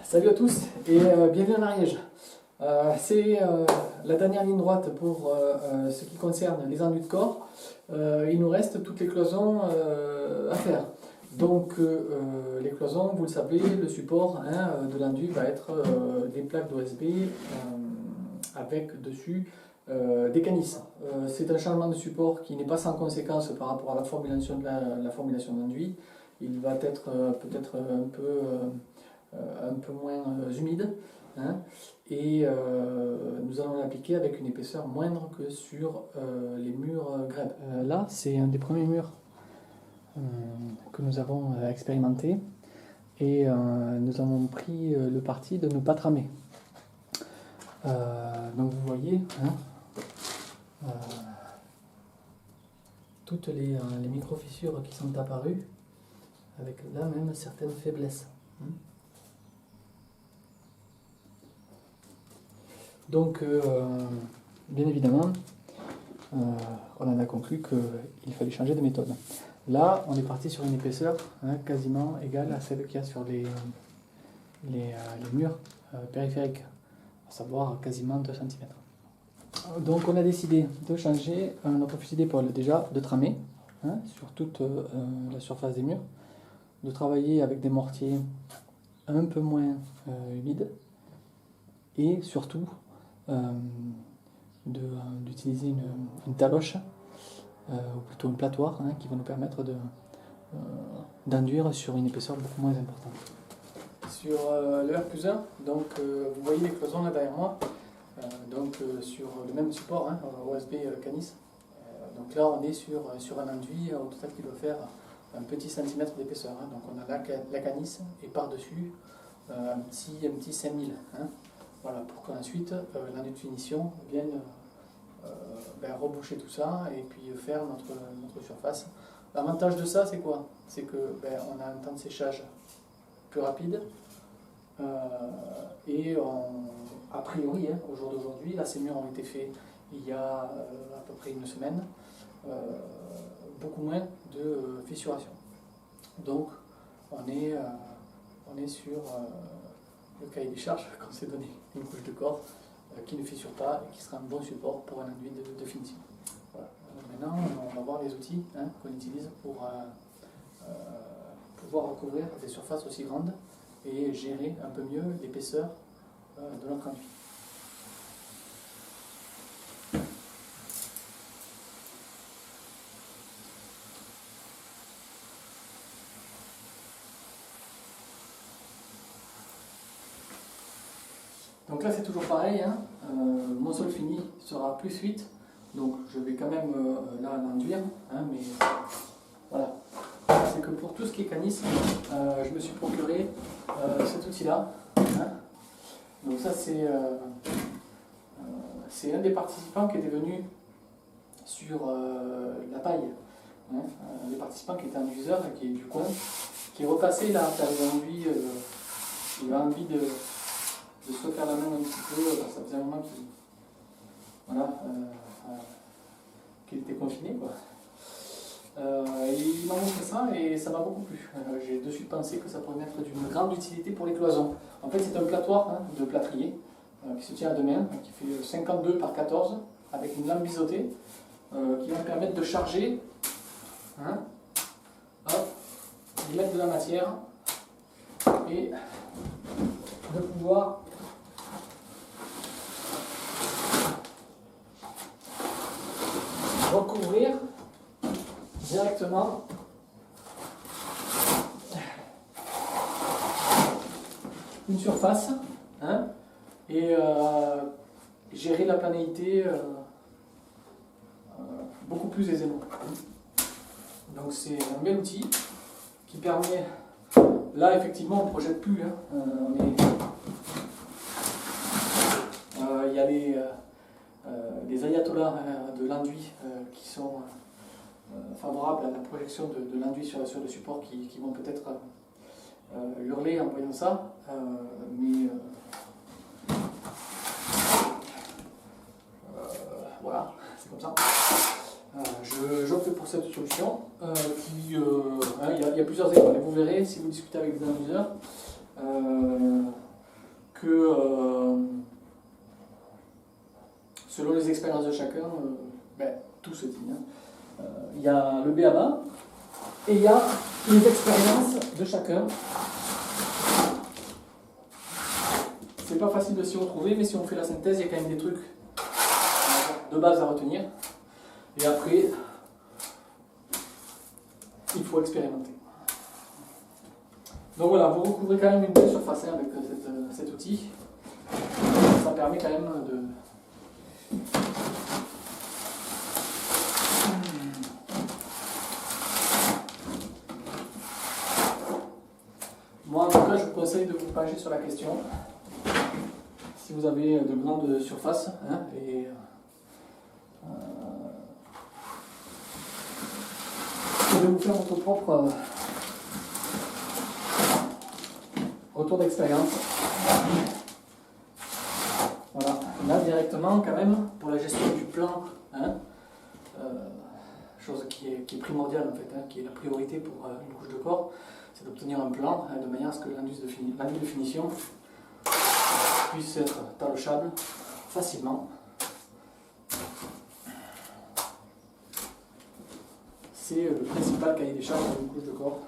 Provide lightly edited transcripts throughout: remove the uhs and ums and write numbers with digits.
Salut à tous et bienvenue en Ariège. C'est la dernière ligne droite pour ce qui concerne les enduits de corps. Il nous reste toutes les cloisons à faire. Donc les cloisons, vous le savez, le support de l'enduit va être des plaques d'OSB avec dessus des canisses. C'est un changement de support qui n'est pas sans conséquence par rapport à la formulation de l'enduit. Il va être peut-être un peu moins humide, et nous allons l'appliquer avec une épaisseur moindre que sur les murs grève. Là, c'est un des premiers murs que nous avons expérimenté, et nous avons pris le parti de ne pas tramer. Donc vous voyez toutes les micro-fissures qui sont apparues, avec là même certaines faiblesses. Donc, bien évidemment, on en a conclu qu'il fallait changer de méthode. Là, on est parti sur une épaisseur quasiment égale à celle qu'il y a sur les murs périphériques, à savoir quasiment 2 cm. Donc, on a décidé de changer notre fusil d'épaule. Déjà, de tramer sur toute la surface des murs, de travailler avec des mortiers un peu moins humides, et surtout d'utiliser une taloche, ou plutôt une platoir, qui va nous permettre d'enduire sur une épaisseur beaucoup moins importante. Sur le R+1, donc vous voyez les cloisons là derrière moi, sur le même support, OSB canis. Donc là on est sur un enduit au total qui doit faire un petit centimètre d'épaisseur. Donc on a la canisse et par-dessus un petit 5000. Voilà, pour qu'ensuite l'enduit de finition vienne reboucher tout ça et puis faire notre surface. L'avantage de ça, c'est quoi? C'est que on a un temps de séchage plus rapide, et a priori, au jour d'aujourd'hui, là ces murs ont été faits il y a à peu près une semaine, beaucoup moins de fissuration. Donc on est sur le cahier des charges qu'on s'est donné, une couche de corps qui ne fissure pas et qui sera un bon support pour un enduit de finition. Voilà. Maintenant, on va voir les outils qu'on utilise pour pouvoir recouvrir des surfaces aussi grandes et gérer un peu mieux l'épaisseur de notre enduit. Donc là c'est toujours pareil, mon sol fini sera plus 8, donc je vais quand même là l'enduire, mais voilà. C'est que pour tout ce qui est canis, je me suis procuré cet outil-là. Donc ça c'est un des participants qui était venu sur la paille. Les participants qui étaient un useur, qui est du coin, qui est repassé là, il a envie de se faire la main un petit peu, ça faisait un moment qu'il était confiné, quoi. Il m'a montré ça et ça m'a beaucoup plu. J'ai de suite pensé que ça pourrait être d'une grande utilité pour les cloisons. En fait, c'est un platoir de plâtrier qui se tient à 2 mains, qui fait 52 par 14, avec une lame biseautée, qui va me permettre de charger, d'y mettre de la matière et de pouvoir recouvrir directement une surface, et gérer la planéité beaucoup plus aisément. Donc c'est un bel outil qui permet, là effectivement on ne projette plus, il y a les ayatollahs de l'enduit qui sont favorables à la projection de l'enduit sur le support, qui vont peut-être hurler en voyant ça, mais voilà, c'est comme ça. J'opte pour cette solution. Il y a plusieurs écoles, et vous verrez si vous discutez avec des diffuseurs. que selon les expériences de chacun, tout se dit. Il y a le b.a.-ba et il y a les expériences de chacun. C'est pas facile de s'y retrouver, mais si on fait la synthèse, il y a quand même des trucs de base à retenir. Et après, il faut expérimenter. Donc voilà, vous recouvrez quand même une belle surface avec cet outil. Ça permet quand même de... Moi, en tout cas, je vous conseille de vous pencher sur la question. Si vous avez de grandes surfaces, et de vous faire votre propre retour d'expérience. Voilà, là directement quand même, pour la gestion du plan, chose qui est primordiale en fait, qui est la priorité pour une couche de corps, c'est d'obtenir un plan de manière à ce que l'anus de finition puisse être talochable facilement. C'est le principal cahier des charges d'une couche de corps.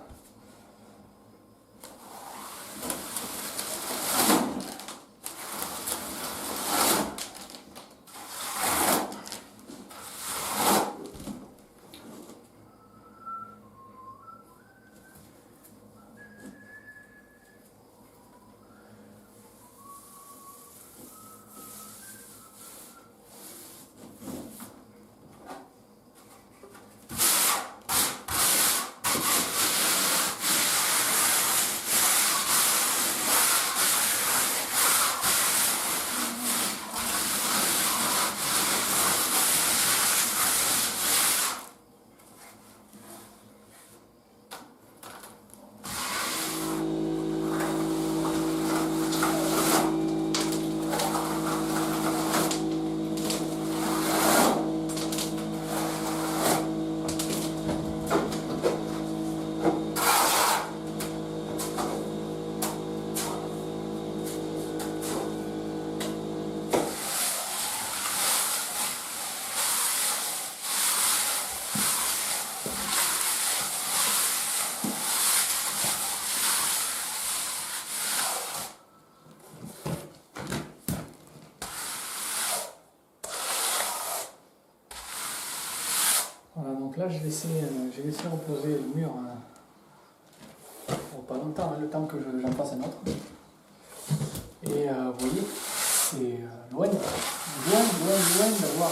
Voilà, donc là j'ai laissé reposer le mur pas longtemps, le temps que j'en fasse un autre. Et vous voyez, c'est loin d'avoir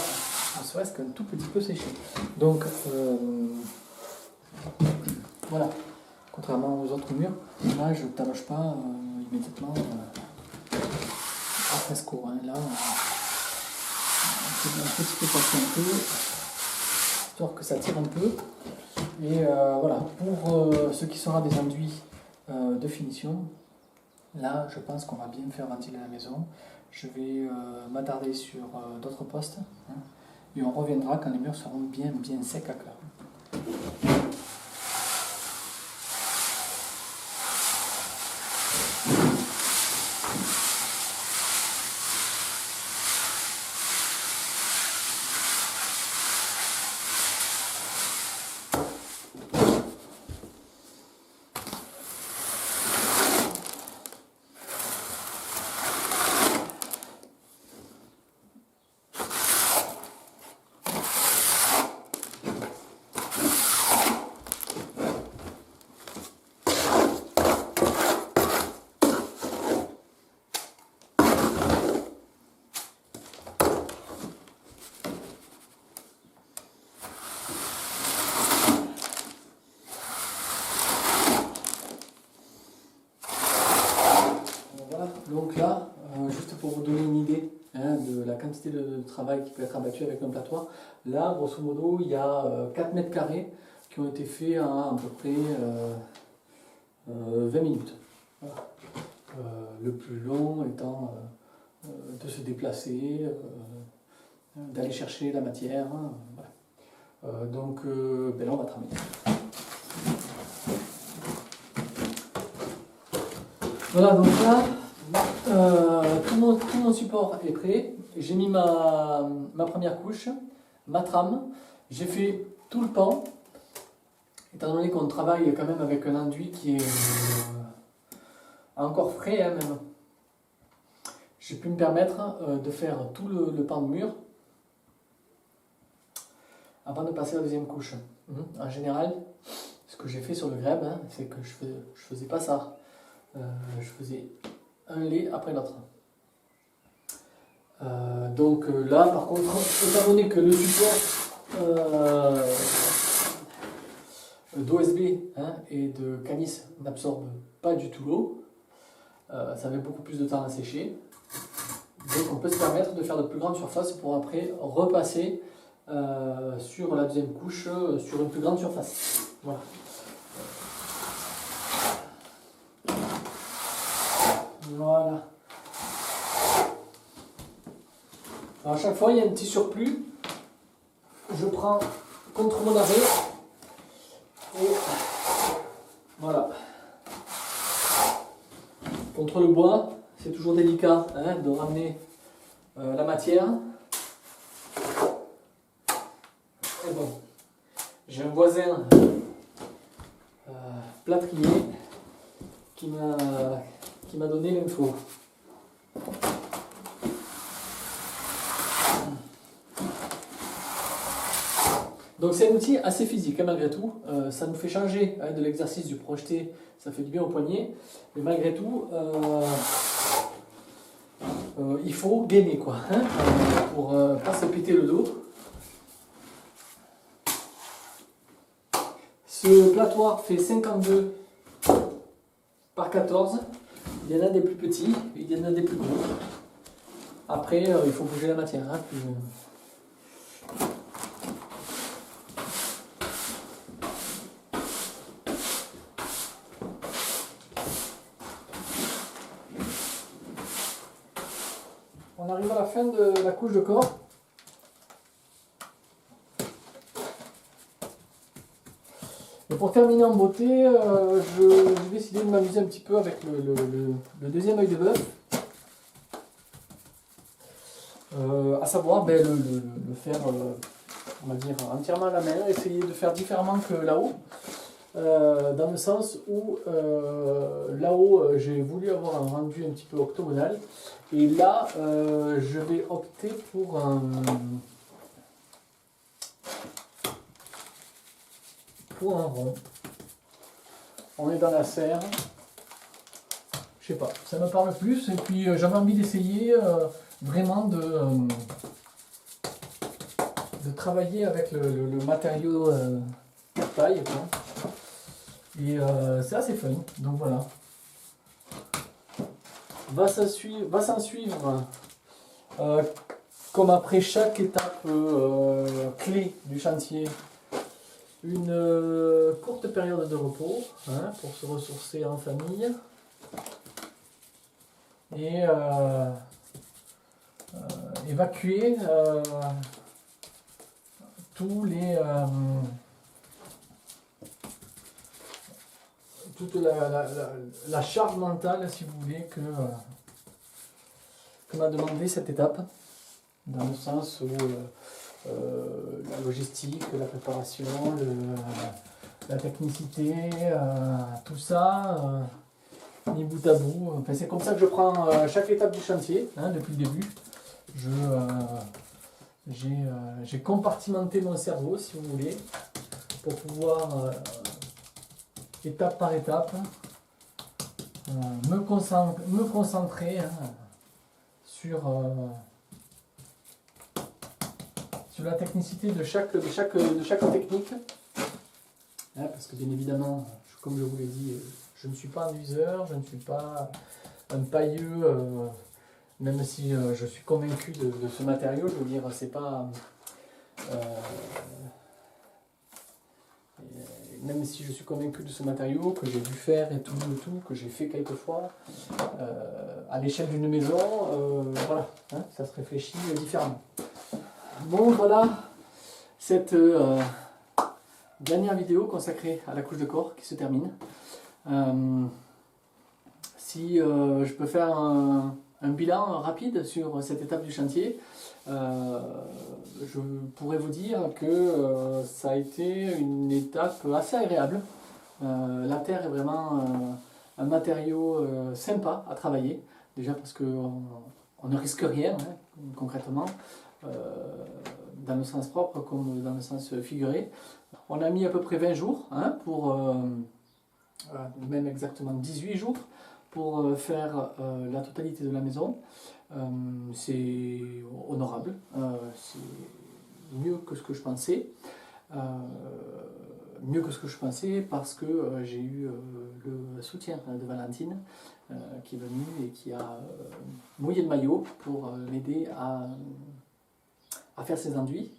ne serait-ce qu'un tout petit peu séché. Donc voilà, contrairement aux autres murs, là je ne taloche pas immédiatement à fresco. Là, un petit peu passer un peu, histoire que ça tire un peu. Et voilà, pour ce qui sera des enduits de finition, là je pense qu'on va bien faire ventiler la maison. Je vais m'attarder sur d'autres postes, et on reviendra quand les murs seront bien secs à cœur. Donc là, juste pour vous donner une idée de la quantité de travail qui peut être abattu avec un platoir, là, grosso modo, il y a 4 mètres carrés qui ont été faits en à peu près 20 minutes. Voilà. Le plus long étant de se déplacer, d'aller chercher la matière. Voilà. Donc là, on va travailler. Voilà, donc là, Tout mon support est prêt. J'ai mis ma première couche, ma trame. J'ai fait tout le pan. Étant donné qu'on travaille quand même avec un enduit qui est encore frais, hein, même. J'ai pu me permettre de faire tout le pan de mur avant de passer à la deuxième couche. En général, ce que j'ai fait sur le grèbe, hein, c'est que je faisais pas ça. Je faisais un lait après l'autre. Donc là, par contre, étant donné que le support d'OSB et de Canis n'absorbe pas du tout l'eau, ça met beaucoup plus de temps à sécher. Donc on peut se permettre de faire de plus grandes surfaces pour après repasser sur la deuxième couche sur une plus grande surface. Voilà. Voilà. Alors à chaque fois, il y a un petit surplus. Je prends contre mon arrêt et voilà. Contre le bois, c'est toujours délicat de ramener la matière. Et bon, j'ai un voisin plâtrier qui m'a donné l'info. Donc c'est un outil assez physique malgré tout, ça nous fait changer de l'exercice du projeté, ça fait du bien au poignet, mais malgré tout il faut gainer quoi, pour pas se péter le dos. Ce platoir fait 52 par 14, il y en a des plus petits, il y en a des plus gros. Après il faut bouger la matière. On arrive à la fin de la couche de corps. Et pour terminer en beauté, j'ai décidé de m'amuser un petit peu avec le deuxième œil de bœuf. À savoir le faire, on va dire, entièrement à la main, essayer de faire différemment que là-haut. Dans le sens où là-haut j'ai voulu avoir un rendu un petit peu octogonal et là je vais opter pour un rond. On est dans la serre, je sais pas, ça me parle plus et puis j'avais envie d'essayer vraiment de travailler avec le matériau taille quoi. Et c'est assez fun, donc voilà. Va s'en suivre, comme après chaque étape clé du chantier, une courte période de repos pour se ressourcer en famille. Et évacuer tous les... toute la charge mentale, si vous voulez, que m'a demandé cette étape, dans le sens où la logistique, la préparation, la technicité, tout ça, mis bout à bout. Enfin, c'est comme ça que je prends chaque étape du chantier, depuis le début. J'ai compartimenté mon cerveau, si vous voulez, pour pouvoir... étape par étape, me concentrer sur la technicité de chaque technique. Parce que bien évidemment, comme je vous l'ai dit, je ne suis pas un useur, je ne suis pas un pailleux, même si je suis convaincu de ce matériau, je veux dire, c'est pas... même si je suis convaincu de ce matériau, que j'ai dû faire et tout, que j'ai fait quelques fois, à l'échelle d'une maison, voilà, ça se réfléchit différemment. Bon, voilà, cette dernière vidéo consacrée à la couche de corps qui se termine. Si je peux faire un bilan rapide sur cette étape du chantier, je pourrais vous dire que ça a été une étape assez agréable. La terre est vraiment un matériau sympa à travailler, déjà parce qu'on ne risque rien, hein, concrètement, dans le sens propre comme dans le sens figuré. On a mis à peu près 20 jours, hein, même exactement 18 jours, pour faire la totalité de la maison. C'est honorable, c'est mieux que ce que je pensais. Mieux que ce que je pensais parce que j'ai eu le soutien de Valentine qui est venue et qui a mouillé le maillot pour m'aider à faire ces enduits.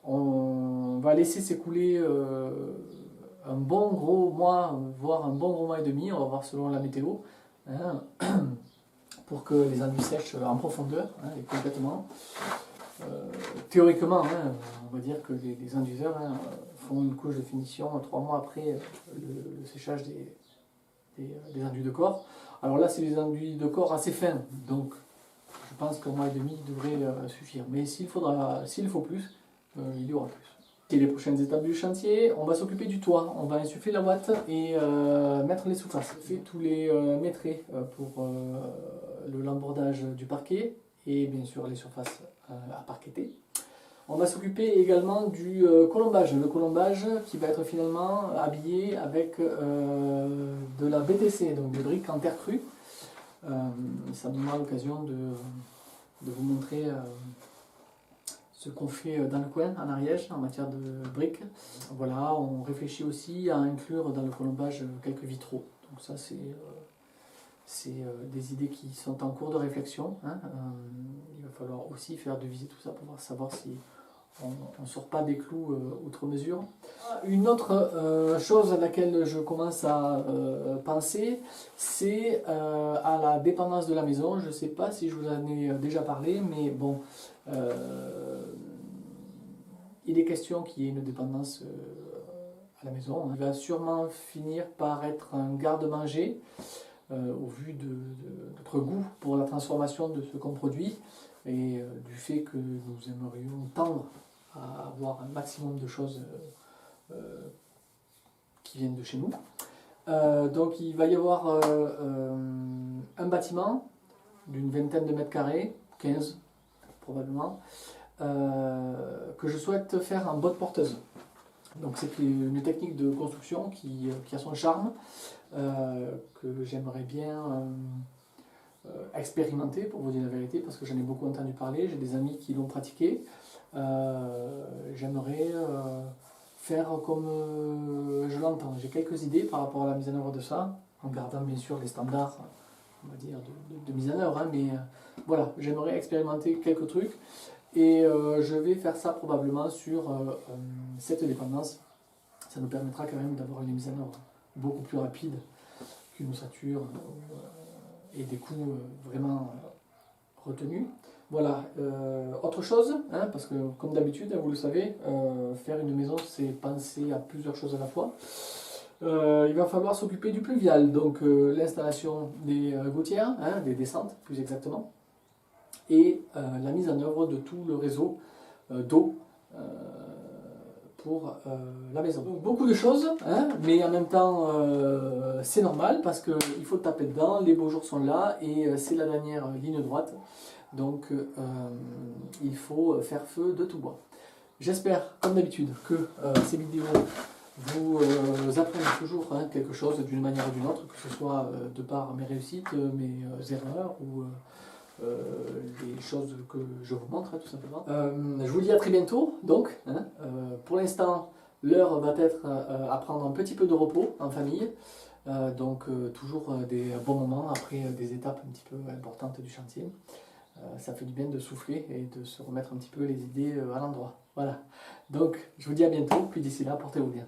On va laisser s'écouler un bon gros mois, voire un bon gros mois et demi, on va voir selon la météo, hein, pour que les enduits sèchent en profondeur, hein, et complètement. Théoriquement, hein, on va dire que les induiseurs, hein, font une couche de finition 3 mois après le séchage des enduits de corps. Alors là, c'est des enduits de corps assez fins, donc je pense qu'un mois et demi devrait suffire. Mais s'il faut plus, il y aura plus. Et les prochaines étapes du chantier, on va s'occuper du toit, on va insuffler la ouate et mettre les sous-fasses. On fait tous les métrés pour le lambordage du parquet et bien sûr les surfaces à parqueter. On va s'occuper également du colombage, le colombage qui va être finalement habillé avec de la BTC, donc des briques en terre crue. Ça me donnera l'occasion de vous montrer ce qu'on fait dans le coin, en Ariège, en matière de briques. Voilà, on réfléchit aussi à inclure dans le colombage quelques vitraux. Donc ça, c'est des idées qui sont en cours de réflexion, hein. Il va falloir aussi faire de visite tout ça pour savoir si on ne sort pas des clous outre mesure. Une autre chose à laquelle je commence à penser, c'est à la dépendance de la maison. Je ne sais pas si je vous en ai déjà parlé, mais bon, il est question qu'il y ait une dépendance à la maison. Il va sûrement finir par être un garde-manger au vu de notre goût pour la transformation de ce qu'on produit et du fait que nous aimerions tendre à avoir un maximum de choses qui viennent de chez nous. Donc il va y avoir un bâtiment d'une vingtaine de mètres carrés, 15 probablement, que je souhaite faire en botte porteuse. Donc c'est une technique de construction qui a son charme, que j'aimerais bien expérimenter, pour vous dire la vérité, parce que j'en ai beaucoup entendu parler, j'ai des amis qui l'ont pratiqué. J'aimerais faire comme je l'entends. J'ai quelques idées par rapport à la mise en œuvre de ça, en gardant bien sûr les standards, on va dire, de mise en œuvre, hein, mais voilà, j'aimerais expérimenter quelques trucs et je vais faire ça probablement sur cette dépendance. Ça nous permettra quand même d'avoir une mise en œuvre beaucoup plus rapide qu'une ossature et des coûts vraiment retenus. Voilà, autre chose, hein, parce que comme d'habitude, vous le savez, faire une maison, c'est penser à plusieurs choses à la fois. Il va falloir s'occuper du pluvial, donc l'installation des gouttières, hein, des descentes plus exactement, et la mise en œuvre de tout le réseau d'eau pour la maison. Donc, beaucoup de choses, hein, mais en même temps c'est normal parce qu'il faut taper dedans, les beaux jours sont là et c'est la dernière ligne droite. Donc il faut faire feu de tout bois. J'espère, comme d'habitude, que ces vidéos vous apprennent toujours, hein, quelque chose d'une manière ou d'une autre, que ce soit de par mes réussites, mes erreurs ou les choses que je vous montre, hein, tout simplement. Je vous dis à très bientôt, donc. Hein, pour l'instant, l'heure va être à prendre un petit peu de repos en famille. Donc toujours des bons moments après des étapes un petit peu importantes du chantier. Ça fait du bien de souffler et de se remettre un petit peu les idées à l'endroit. Voilà. Donc, je vous dis à bientôt, puis d'ici là, portez-vous bien.